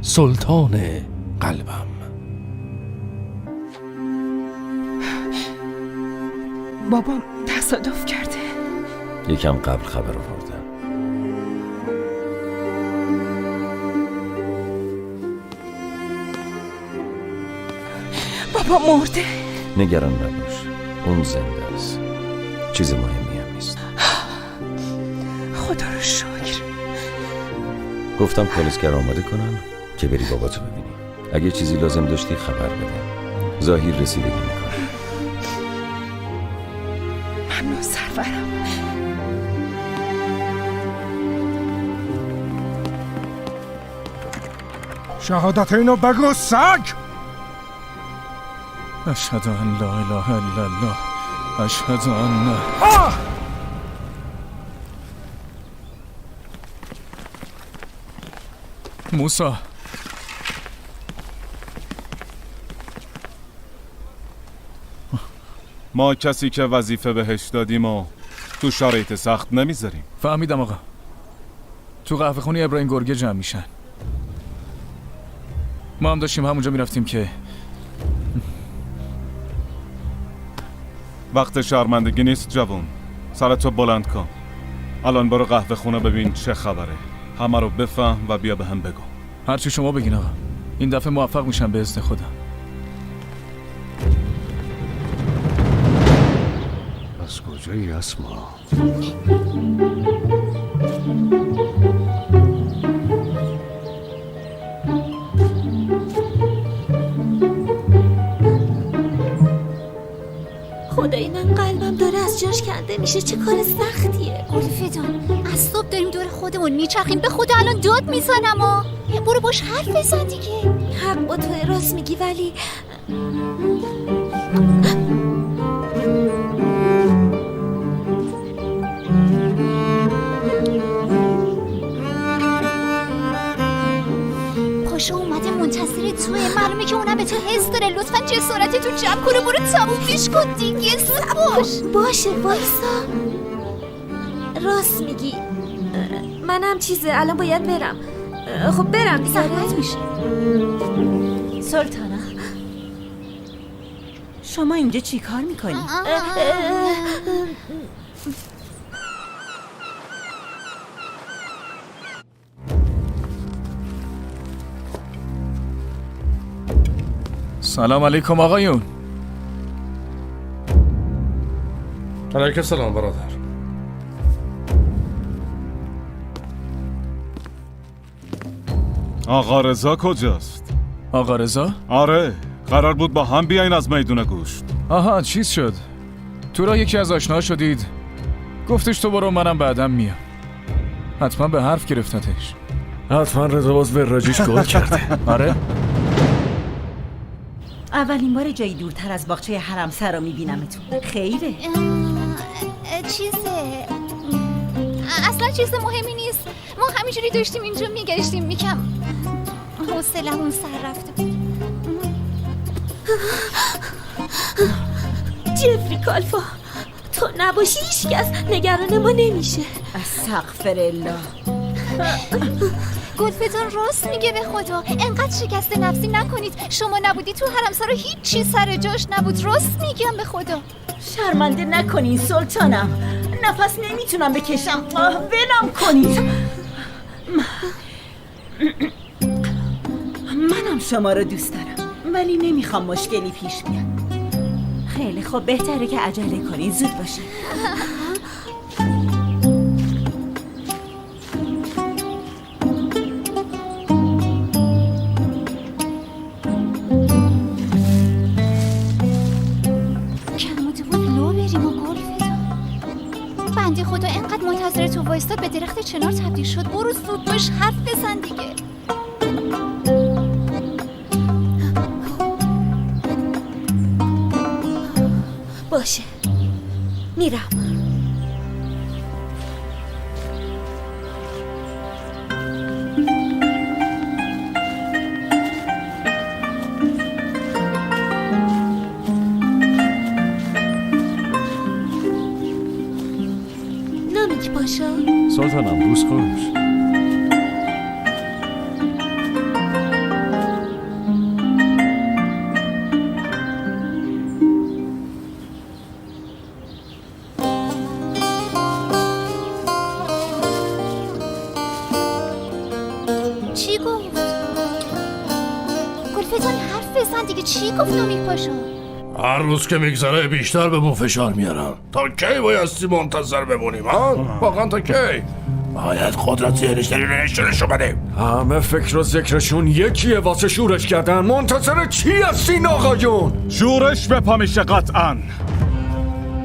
سلطان قلبم. بابام تصادف کرده. یکم قبل خبر آوردم. بابا مرده. نگران نباش، اون زنده است. چیز مهمی هم نیست. خدا رو شکر. گفتم پلیسگر آماده کنن که بری باباتو ببینی. اگه چیزی لازم داشتی خبر بده. ظاهر رسیدگی میکنه. ممنون سرورم. شهادت اینو بگو سگ. اشهد ان لا اله الا الله اشهد ان موسی. ما کسی که وظیفه بهش دادیم و تو شرایط سخت نمیذاریم. فهمیدم آقا. تو قهوه خونی ابراهیم گرگه جمع میشن. ما هم داشتیم همونجا میرفتیم که وقت شرمندگی نیست جوون. سرتو بلند کن. الان برو قهوه خونه ببین چه خبره. همه رو بفهم و بیا به هم بگو. هرچی شما بگین آقا. این دفعه موفق میشم به اذن خدا. از کجایی اسما؟ خدای من قلبم داره از جاش کنده میشه. چه کار سختیه. گلفه جان از صبح داریم دور خودمون میچرخیم. به خدا الان داد میزنم. برو باش حرف بزن دیگه. حق با توی، راست میگی، ولی پاشو اومده منتظر توه. معلومه که اونم به تو حس داره. لطفا جسارت تو جمع کنه. برو تمومش کن دیگه. زود باش. باشه وایسا. راست میگی. منم الان باید برم. خب برم دیگه. زحمت میشه. سلطانه شما اینجا چی کار میکنی؟ سلام علیکم آقایون. علیکم سلام برادر. آقا رضا کجاست؟ آقا رضا؟ آره، قرار بود با هم بیاین از میدون گوشت. آها چیز شد. تو را یکی از آشناها شدید. گفتش تو برو منم بعدم میام. حتما به حرف گرفتتش. حتما رضا باز وراجیش گل کرده. آره؟ اولین بار جایی دورتر از باغچه حرمسرا میبینمتون. خیره. چیزه اصلا چیز مهمی نیست. ما همینجوری داشتیم اینجا میگشتیم. میکم حوصله‌مون سر رفته بود. جفری کالفا، تو نباشی هیچکس نگران ما نمیشه. استغفرالله. گلفتان راست میگه. به خدا انقدر شکست نفسی نکنید. شما نبودی تو حرمسرا هیچ چی سر جاش نبود. راست میگم به خدا. شرمنده نکنین سلطانم. نفس نمیتونم بکشم. ولم کنید. منم شما رو دوست دارم ولی نمیخوام مشکلی پیش بیاد. خیلی خب بهتره که عجله کنید. زود باشه. بنده خدا انقدر منتظر تو وایستاد به درخت چنار تبدیل شد. برو زود باش حرف بزن دیگه. باشه میرم. نامیک پاشا. سلطانم روز خوش. چی گفت؟ گلفتان حرف بزن دیگه. چی گفت نامیک پاشا؟ هر روز که میگذره بیشتر به مون فشار میارن. تا کی بایستی منتظر بمونیم ها؟ واقعا تا کی؟ باید قدرت زیرشتری رو نشونشو بدیم. همه فکر و ذکرشون یکیه واسه شورش کردن. منتظر چی هستین آقایون؟ شورش به پا میشه قطعاً.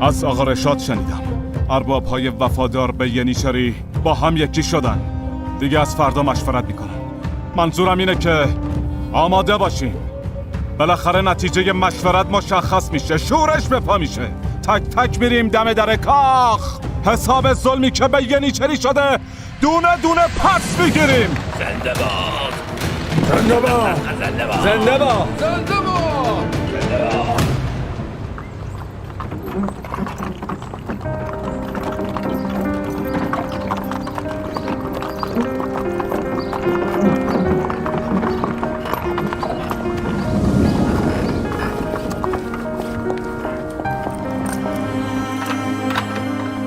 از آقا رشاد شنیدم ارباب‌های وفادار به ینیچری با هم یکی شدن. دیگه از فردا مشورت میکنن. منظورم اینه که آماده باشین. بالاخره نتیجه مشورت مشخص میشه. شورش به پا میشه. تک تک میریم دم در کاخ. حساب ظلمی که به ینیچری شده دونه دونه پس میگیریم. زنده باد! زنده باد! زنده باد! زنده باد!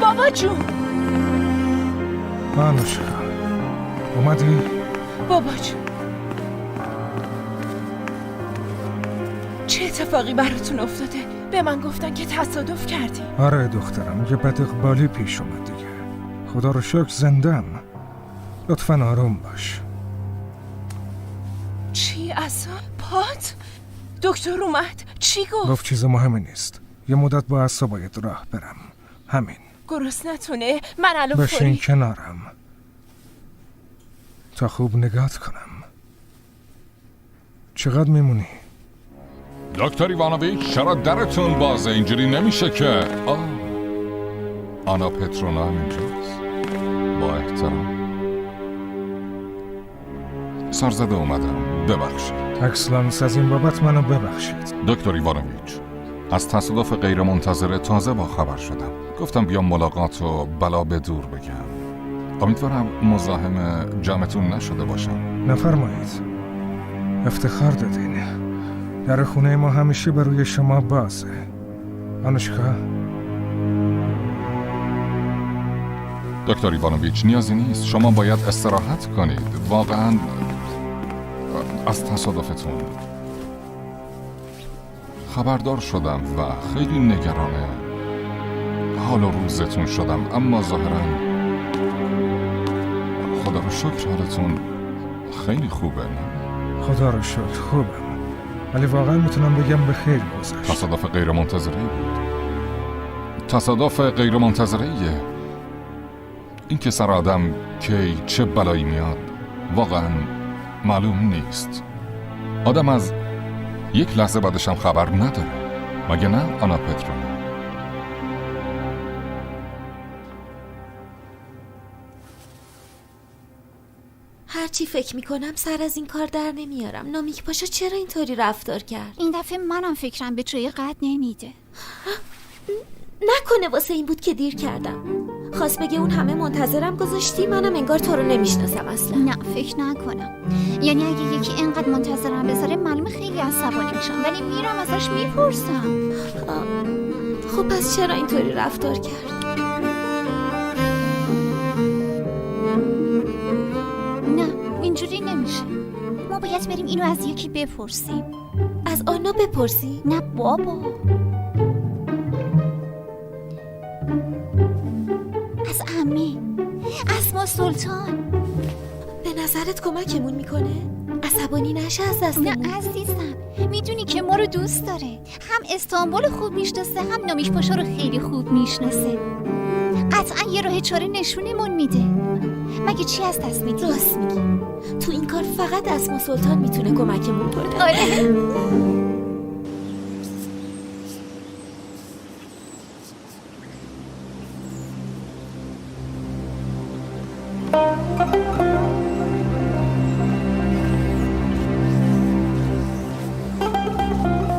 بابا جون. مانوشا اومدی؟ بابا جون، چه اتفاقی براتون افتاده؟ به من گفتن که تصادف کردی. آره دخترم، یه بد اقبالی پیش اومد دیگه. خدا رو شکر زندم. لطفاً آروم باش. چی اصلا؟ پات؟ دکتر اومد؟ چی گفت چیز مهمی نیست. یه مدت با اصلا باید راه برم. همین. گرسنتونه؟ من الان بشین کنارم تا خوب نگات کنم. چقدر میمونی؟ دکتر ایوانوویچ چرا درتون بازه؟ اینجوری نمیشه که. آنا پترونا هم اینجاست. با احترام. سرزده اومدم، ببخشید. اکسلانس از این بابت منو ببخشید. دکتر ایوانوویچ، از تصادف غیر منتظره تازه با خبر شدم. گفتم بیام ملاقات و بلا به دور بگم. امیدوارم مزاحم جمعتون نشده باشم. نفرمایید. افتخار دادین. در خونه ما همیشه به روی شما بازه. آنوشکا. دکتر ایوانوویچ نیازی نیست. شما باید استراحت کنید. واقعا از تصادفتون خبردار شدم و خیلی نگران حال و روزتون شدم، اما ظاهرا خدا رو شکر حالتون خیلی خوبه. نه؟ خدا رو شکر خوبم، ولی واقعا میتونم بگم به خیر گذشت. تصادف غیر منتظره بود. تصادف غیر منتظره. این که سر آدم کی چه بلایی میاد واقعا معلوم نیست. آدم از یک لحظه بعدش هم خبر نداره، مگه نه آنا پترونا؟ هرچی فکر میکنم سر از این کار در نمیارم. نامیک پاشا چرا اینطوری رفتار کرد؟ این دفعه منم فکرم به جای قد نمیده. نکنه واسه این بود که دیر کردم. خواست بگه اون همه منتظرم گذاشتی، منم انگار تو رو نمیشناسم اصلا. نه فکر نکنم. یعنی اگه یکی اینقدر منتظرم بذاره معلومه خیلی عصبانی میشم، ولی میرم ازش میپرسم. خب پس چرا اینطوری رفتار کرد؟ نه اینجوری نمیشه. ما باید بریم اینو از یکی بپرسیم. از آنا بپرسی؟ نه بابا، از عمه اسما سلطان. به نظرت کمکمون میکنه؟ عصبانی نشه از دستمون؟ نه عزیزم، میدونی که ما رو دوست داره. هم استانبول خوب میشناسه، هم نامیک پاشا رو خیلی خوب میشناسه. قطعا یه راه چاره نشونمون میده. مگه چی از دست میدی؟ راست میگی. تو این کار فقط اسما سلطان میتونه کمکمون کنه. آره.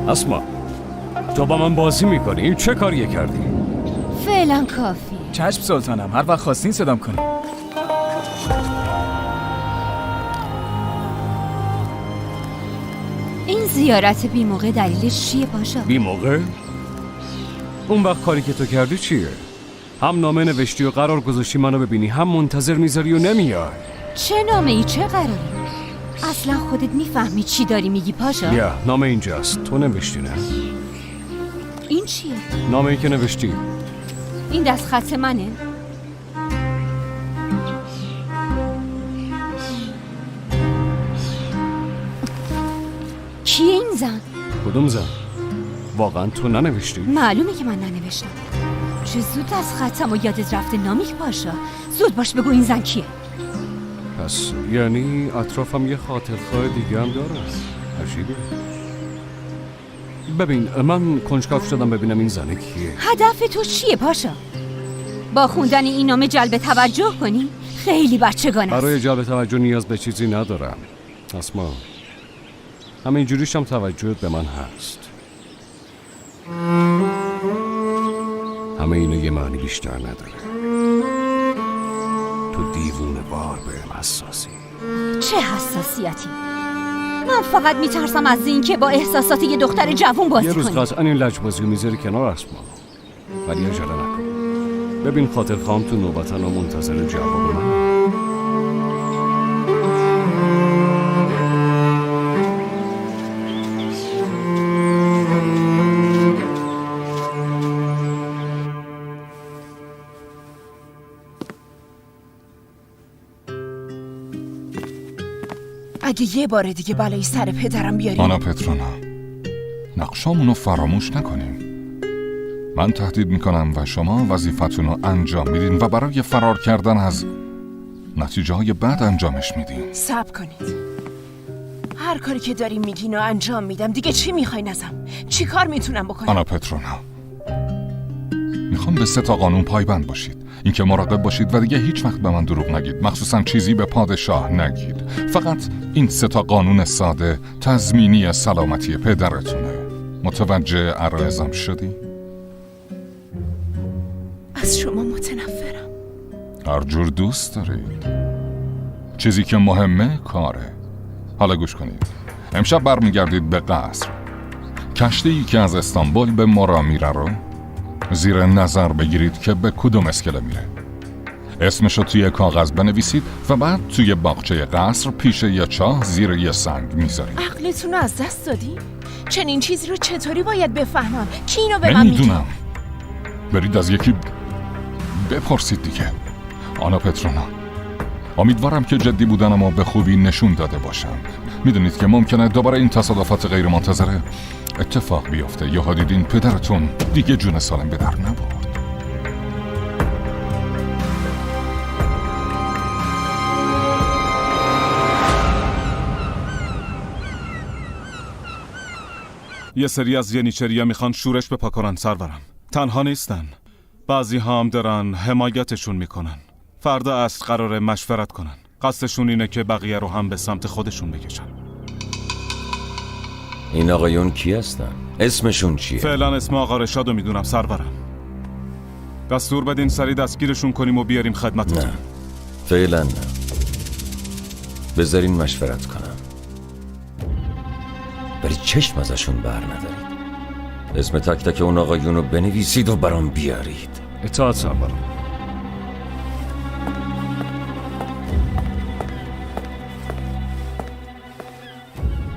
اسما، تو با من بازی میکنی؟ این چه کاریه کردی؟ فعلا کافی. چشم سلطانم، هر وقت خواستین صدام کنی. این زیارت بی موقع دلیلش چیه پاشا؟ بی موقع؟ اون وقت کاری که تو کردی چیه؟ هم نامه نوشتی و قرار گذاشتی منو ببینی، هم منتظر میذاری و نمیای. چه نامه ای؟ چه قراری؟ اصلا خودت میفهمی چی داری میگی پاشا؟ بیا نام اینجاست. تو نوشتی نه؟ این چیه؟ نامی که نوشتی. این دست خط منه؟ کیه این زن؟ کدوم زن؟ واقعا تو ننوشتی؟ معلومه که من ننوشتم. چه زود از خطم و یادت رفته نامیک پاشا. زود باش بگو این زن کیه؟ پس یعنی اطرافم یه خاطرخواه دیگه هم داره. عجیبه. ببین من کنجکاو شدم ببینم این زنه کیه. هدف تو چیه پاشا؟ با خوندن این نامه جلب توجه کنی؟ خیلی بچگانه است. برای جلب توجه نیاز به چیزی ندارم اسما. همین جوریش هم توجهت به من هست. همه اینو یه معنی بیشتر نداره. تو دیوونه بار بهم حساسی. چه حساسیتی؟ من فقط میترسم از این که با احساسات یه دختر جوون بازی یه روز کنی. قطعا این لجبازی رو میذاری کنار اسما. ولی عجله نکن. ببین خاطرخواهم تو نوبتن و منتظر جواب من. اگه یه بار دیگه بلایی سر پدرم بیاری. آنا پترونا، نقشامونو فراموش نکنیم. من تهدید میکنم و شما وظیفتون رو انجام میدین و برای فرار کردن از نتیجه های بد انجامش میدین. صبر کنید. هر کاری که داریم میگین و انجام میدم. دیگه چی میخواین ازم؟ چی کار میتونم بکنم؟ آنا پترونا، میخوام به 3 قانون پایبند باشید. اینکه مراقب باشید و دیگه هیچ وقت به من دروغ نگید، مخصوصا چیزی به پادشاه نگید. فقط این 3 قانون ساده تضمینی سلامتی پدرتونه. متوجه عرضم شدی؟ از شما متنفرم. هر جور دوست دارید. چیزی که مهمه کاره. حالا گوش کنید. امشب برمیگردید به قصر. کشتی‌ای که از استانبول به مرا میره رو زیر نظر بگیرید که به کدوم اسکله میره. اسمشو توی کاغذ بنویسید و بعد توی باغچه قصر پیش یه چاه زیر یه سنگ میذارید. عقلتون رو از دست دادی؟ چنین چیزی رو چطوری باید بفهمم؟ کی اینو به من میگه؟ نمیدونم. برید از یکی بپرسید دیگه. آنا پترونا، امیدوارم که جدی بودنمو به خوبی نشون داده باشم. میدونید که ممکنه دوباره این تصادفات غیر منتظره اتفاق بیفته. یا دیدین پدرتون دیگه جون سالم به در نبرد. یه سری از ینیچریا میخوان شورش بپا کنن سرورم. تنها نیستن. بعضی هم دارن حمایتشون میکنن. فردا عصر قراره مشورت کنن. قصدشون اینه که بقیه رو هم به سمت خودشون بکشن. این آقایون کی هستن؟ اسمشون چیه؟ فعلا اسم آقا رشادو میدونم سرورم. دستور بدین سری دستگیرشون کنیم و بیاریم خدمتتون. نه فعلا نه. بذارین مشورت کنم. ولی چشم ازشون بر ندارید. اسم تک تک اون آقایون رو بنویسید و برام بیارید. اطاعت سرورم.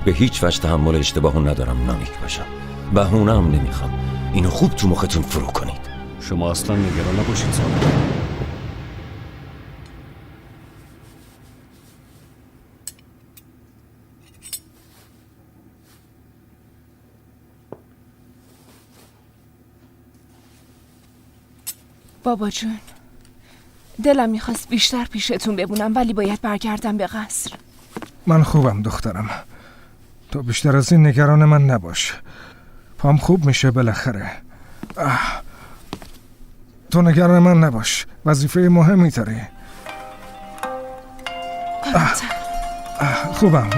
به هیچ وجه تحمل اشتباهو ندارم نامیک باشم. بهونه هم نمیخوام. اینو خوب تو مختون فرو کنید. شما اصلا نگران نباشید سرورم. بابا جون، دلم میخواست بیشتر پیشتون بمونم ولی باید برگردم به قصر. من خوبم دخترم. تو بیشتر از این نگران من نباش. پام خوب میشه بالاخره. تو نگران من نباش. وظیفه مهمی داری. خوبم.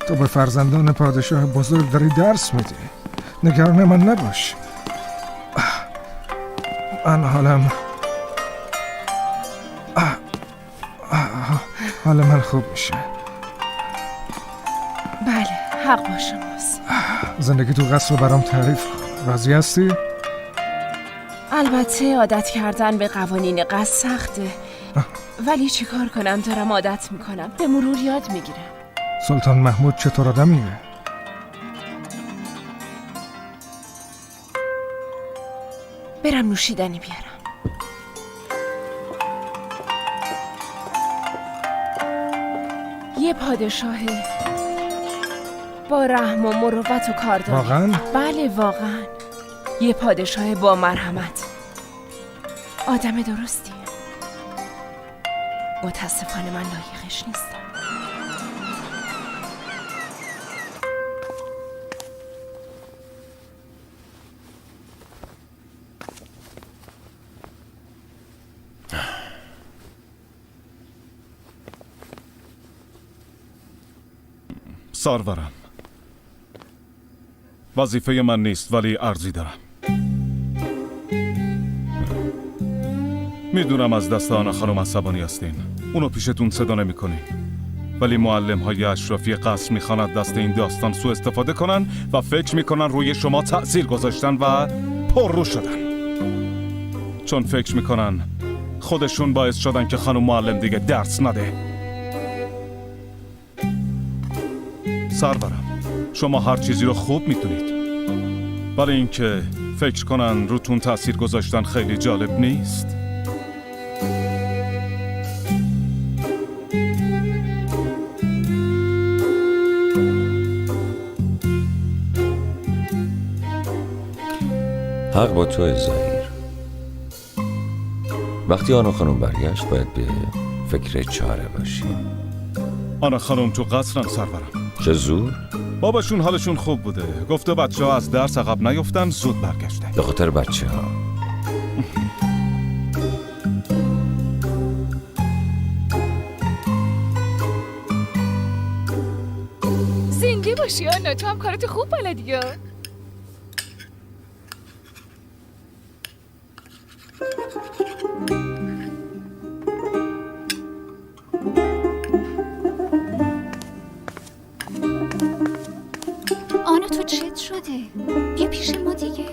تو به فرزندان پادشاه بزرگ داری درس میدی. نگران من نباش. من حال من خوب میشه. بله حق با شماست. زندگی تو قصر رو برام تعریف کن. راضی هستی؟ البته عادت کردن به قوانین قصر سخته. ولی چی کار کنم؟ دارم عادت میکنم، به مرور یاد میگیرم. سلطان محمود چطور آدمیه؟ برم نوشیدنی بیارم. یه پادشاه با رحم و مروت و کاردانی. واقعا؟ بله واقعا. یه پادشاه با مرحمت. آدم درستیه. متاسفانه من لایقش نیستم. سرورم، وظیفه من نیست ولی عرضی دارم. میدونم از دست آنا خانم عصبانی هستین، اونو پیشتون صدا نمی کنین. ولی معلم های اشرافی قصر میخواند دست این داستان سوء استفاده کنن و فکر میکنن روی شما تأثیر گذاشتن و پررو شدن. چون فکر میکنن خودشون باعث شدن که خانم معلم دیگه درس نده. سرورم، شما هر چیزی رو خوب میتونید، ولی اینکه فکر کنن روتون تأثیر گذاشتن خیلی جالب نیست. حق با تو ظاهر. وقتی آنا خانم برگشت باید به فکر چاره باشیم. آنا خانم تو قصرن سرورم. چه زور؟ باباشون حالشون خوب بوده، گفته بچه ها از درس عقب نیفتن، زود برگشته. به خاطر بچه ها. زنده باشی آنا، تو هم کارت خوب بلدی یا؟ آنا تو چت شده؟ بیا پیش ما دیگه.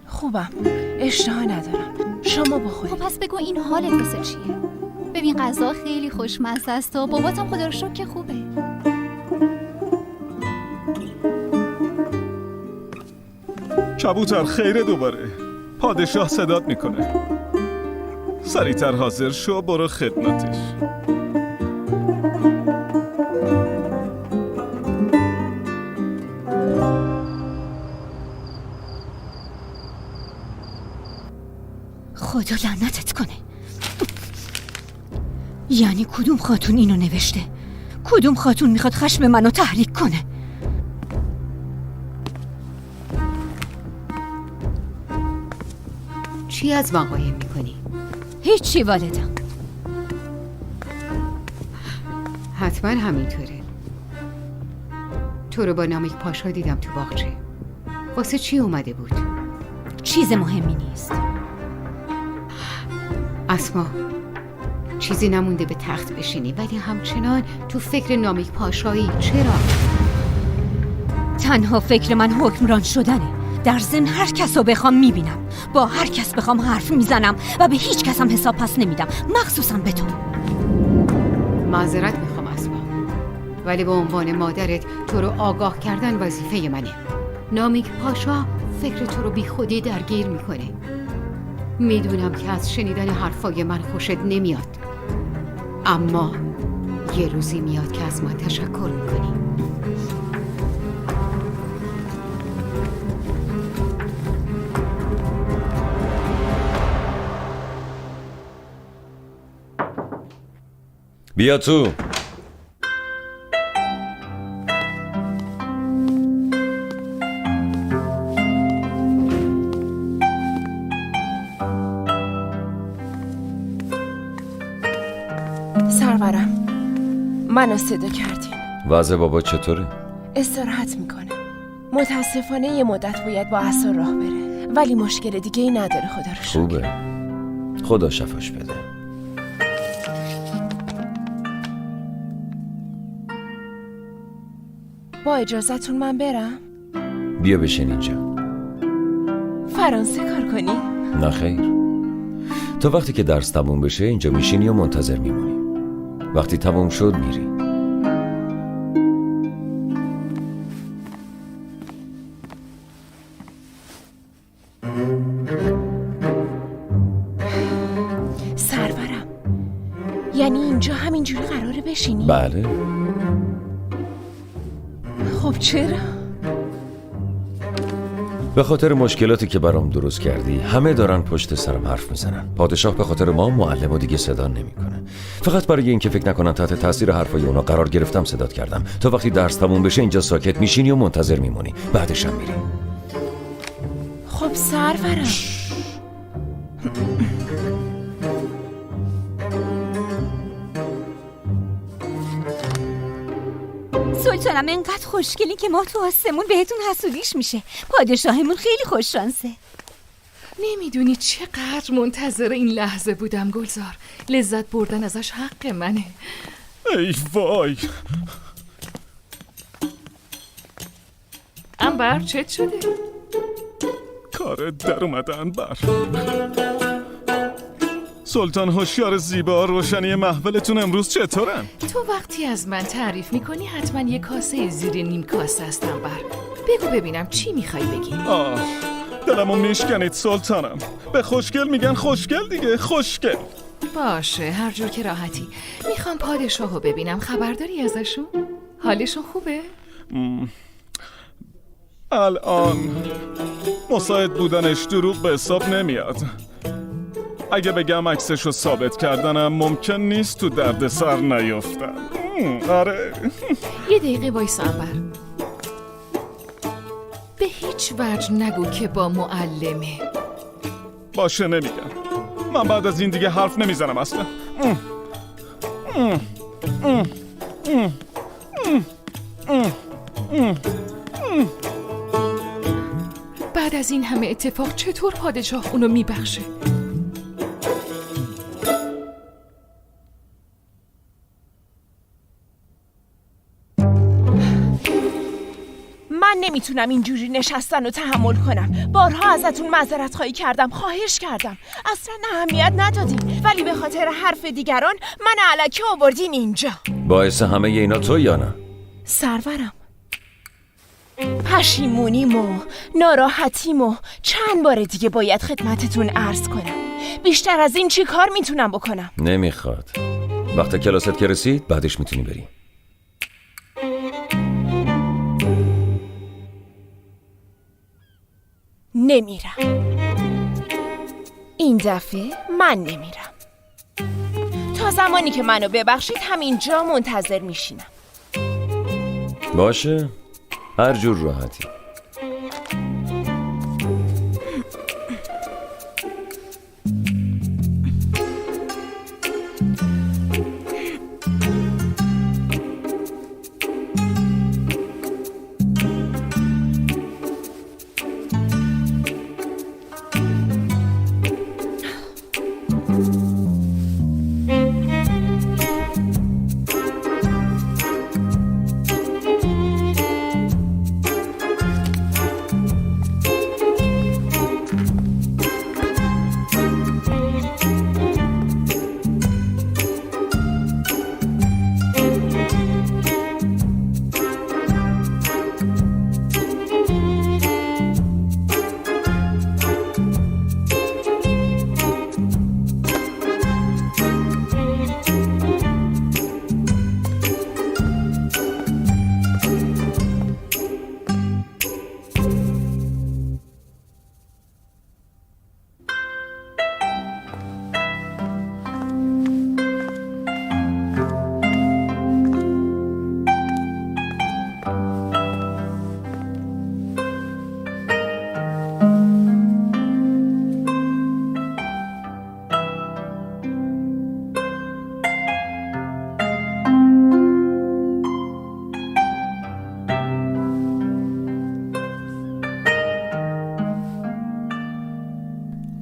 خوبم، اشتها ندارم. شما بخورید. خب پس بگو این حالت واسه چیه؟ ببین غذا خیلی خوشمزه است و باباتم خدا رو شکر که خوبه. کبوتر خیره دوباره. پادشاه صدات میکنه. سریعتر حاضر شو، برو خدمتش. خدا لعنتت کنه. یعنی کدوم خاتون اینو نوشته؟ کدوم خاتون میخواد خشم منو تحریک کنه؟ چی از من قایم میکنی؟ هیچی والدم. حتما همینطوره. تو رو با نامیک پاشا دیدم تو باغچه. واسه چی اومده بود؟ چیز مهمی نیست. اسما، چیزی نمونده به تخت بشینی ولی همچنان تو فکر نامیک پاشایی. چرا؟ تنها فکر من حکمران شدنه. در ضمن هر کس رو بخوام میبینم، با هر کس بخوام حرف میزنم و به هیچ کس هم حساب پس نمیدم، مخصوصا به تو. معذرت میخوام اسما، ولی به عنوان مادرت تو رو آگاه کردن وظیفه منه. نامیک پاشا فکر تو رو بی خودی درگیر میکنه. میدونم که از شنیدن حرفای من خوشت نمیاد، اما یه روزی میاد که از من تشکر میکنی. بیا تو. سرورم، منو صدا کردین. وضع بابا چطوره؟ استراحت میکنه. متاسفانه یه مدت باید با عصا راه بره، ولی مشکل دیگه ای نداره خدا رو شکر. خوبه. خدا شفاش بده. با اجازهتون من برم؟ بیا بشین اینجا. فرانسه کار کنی؟ نه خیر. تا وقتی که درس تموم بشه اینجا میشینی و منتظر میمونی. وقتی تموم شد میری. سرورم، یعنی اینجا همینجوری قراره بشینی؟ بله. خب چرا؟ به خاطر مشکلاتی که برام درست کردی همه دارن پشت سرم حرف میزنن. پادشاه به خاطر ما معلم و دیگه صدا نمیکنه. فقط برای اینکه فکر نکنن تحت تاثیر حرفای اونا قرار گرفتم صدات کردم. تا وقتی درس تموم بشه اینجا ساکت میشینی و منتظر میمونی. بعدش هم میری. خب سرورم، سلطانم انقدر خوشگلی که ما تو آسمون بهتون حسودیش میشه. پادشاهمون خیلی خوششانسه. نمیدونی چقدر منتظر این لحظه بودم گلزار. لذت بردن ازش حق منه. ای وای. انبر چت شده؟ کارت در اومده انبر. سلطان هوشیار زیبا، روشنی محولتون امروز چطورن؟ تو وقتی از من تعریف میکنی حتما یه کاسه زیر نیم کاسه است انبر. بگو ببینم چی میخوای بگی؟ دلمو میشکنید سلطانم. به خوشگل میگن خوشگل دیگه، خوشگل. باشه، هر جور که راحتی. میخوام پادشاهو ببینم. خبرداری ازشون؟ حالشون خوبه؟ الان مساعد بودنش دروغ به حساب نمیاد. اگه بگم عکسشو ثابت کردنم ممکن نیست تو درد سر نیفتن. آره. یه دقیقه وایس انبر. به هیچ وجه نگو که با معلمه. باشه نمیگم. من بعد از این دیگه حرف نمیزنم اصلا. بعد از این همه اتفاق چطور پادشاه اونو میبخشه؟ من نمیتونم اینجوری نشستن و تحمل کنم. بارها ازتون معذرت خواهی کردم، خواهش کردم، اصلا اهمیت ندادین، ولی به خاطر حرف دیگران من الکی آوردین اینجا. باعث همه اینا تو یا نه؟ سرورم، پشیمونیم و ناراحتیم و چند بار دیگه باید خدمتتون عرض کنم. بیشتر از این چی کار میتونم بکنم؟ نمیخواد. وقت کلاست که رسید بعدش میتونی بری. نمیرم. این دفعه من نمیرم. تا زمانی که منو ببخشید همینجا منتظر میشینم. باشه، هر جور راحتی.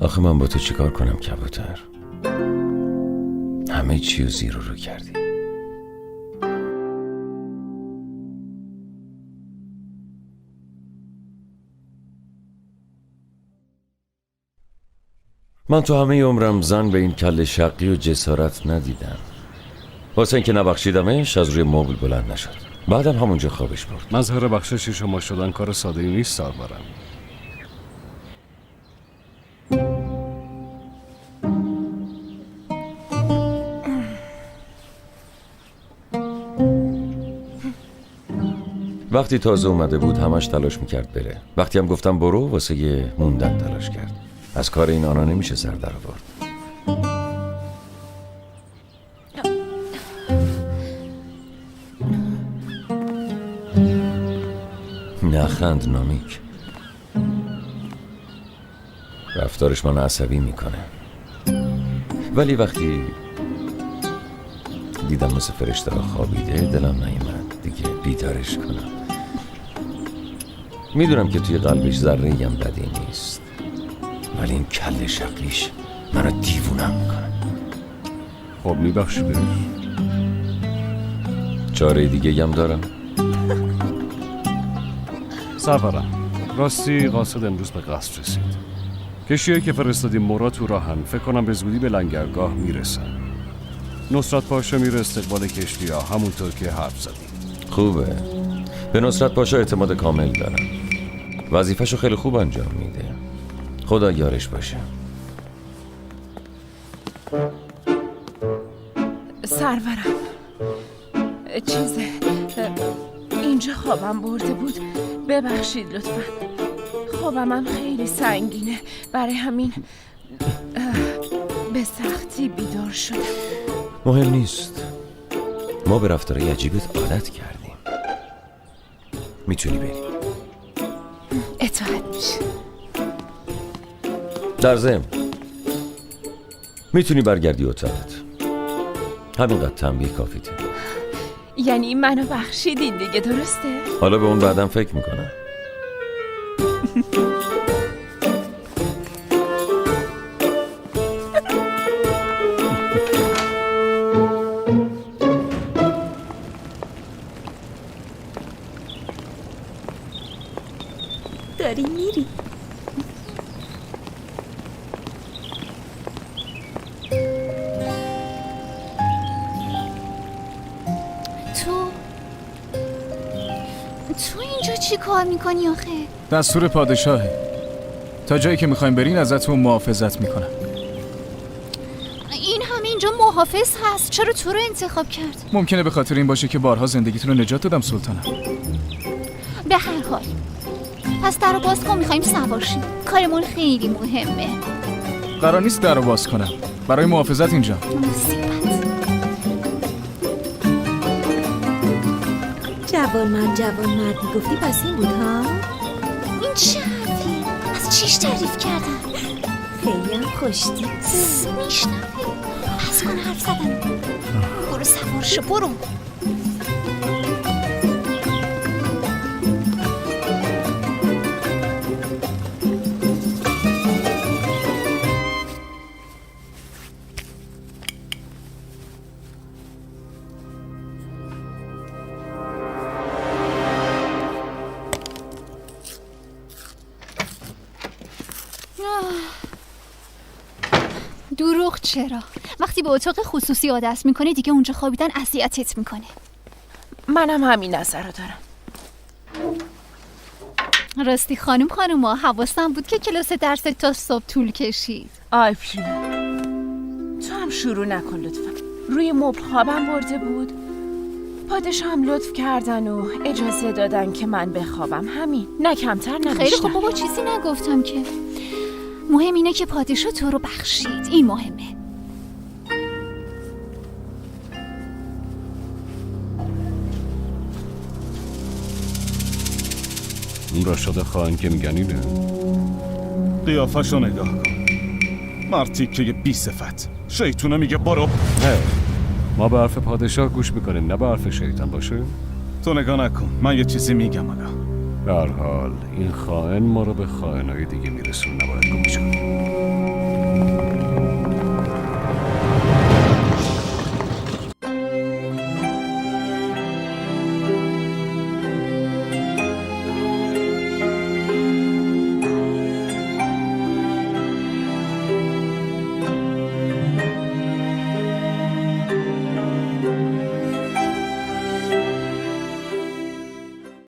آخه من با تو چیکار کنم کبوتر؟ همه چیو زیر و رو کردی. من تو همه عمرم زن به این کل شقی و جسارت ندیدم. واسه اینکه نبخشیدمش از روی مبل بلند نشد. بعدم همونجا خوابش برد. مظهر بخشش شما شدن کار ساده ای نیست سرورم. وقتی تازه اومده بود همش تلاش میکرد بره. وقتی هم گفتم برو واسه یه موندن تلاش کرد. از کار این آنا نمیشه سر در آورد. نخند نامیک. رفتارش من عصبی میکنه. ولی وقتی دیدم مثل فرشته ها خوابیده دلم نیامد دیگه بیدارش کنم. میدونم که توی قلبش ذره هم بدی نیست، ولی این کل شقیش منو دیوونم میکنه. خب میبخشیدش؟ چاره دیگه هم دارم. سرورم، راستی قاصد امروز به قصد رسید. کشیه که فرستادیم مراد تو راهن، فکر کنم به زودی به لنگرگاه میرسن. نصرت پاشا میره استقبال کشتی ها همونطور که حرف زدیم. خوبه. به نصرت پاشا اعتماد کامل دارم. وظیفه‌شو خیلی خوب انجام میده. خدا یارش باشه. سرورم، اینجا خوابم برده بود. ببخشید لطفا. خوابم هم خیلی سنگینه، برای همین به سختی بیدار شدم. مهم نیست. ما به رفتارهای عجیبت عادت کردیم. میتونی بری. اطاعت میشه. در ضمن میتونی برگردی اتاقت. همینقدر تنبیه کافیته. یعنی منو بخشیدین دیگه، درسته؟ حالا به اون بعدم فکر میکنم. داری میری؟ تو اینجا چی کار میکنی آخه؟ دستور پادشاهه. تا جایی که میخوایم برین ازتون محافظت میکنم. این همه اینجا محافظ هست، چرا تو رو انتخاب کرد؟ ممکنه به خاطر این باشه که بارها زندگیتون رو نجات دادم سلطانم. به هر حال پس در رو باز کن، میخوایم سوار شیم. کارمون خیلی مهمه. قرار نیست در رو باز کنم، برای محافظت اینجا. مصیبت. جوان مرد میگفتی، پس این بود ها؟ این چه حرفی؟ از چیش تعریف کردن؟ خیلی هم خوشتی. میشنوه. پس کن حرف زدن. برو سوار شو، برو. دروغ چرا؟ وقتی به اتاق خصوصی عادت میکنی دیگه اونجا خوابیدن اذیتت میکنه. منم همین نظر رو دارم. راستی خانوما حواسم بود که کلاس درس تا صبح طول کشید. آیفرین، تو هم شروع نکن لطفا. روی مبل خوابم برده بود. پادشاه هم لطف کردن و اجازه دادن که من بخوابم، همین، نه کمتر نه بیشتر. خیلی خوب بابا، چیزی نگفتم که. مهم اینه که پادشاه تو رو بخشید، این مهمه. اون راشد خواهن که میگن اینه. قیافشو نگاه کن. مرتی که یه بی صفت. شیطونه میگه برو. ما به حرف پادشاه گوش میکنیم، نه به حرف شیطان باشه. تو نگاه نکن، من یه چیزی میگم حالا. به هر حال این خائن ما رو به خائنای دیگه میرسون، نباید گمش کنیم.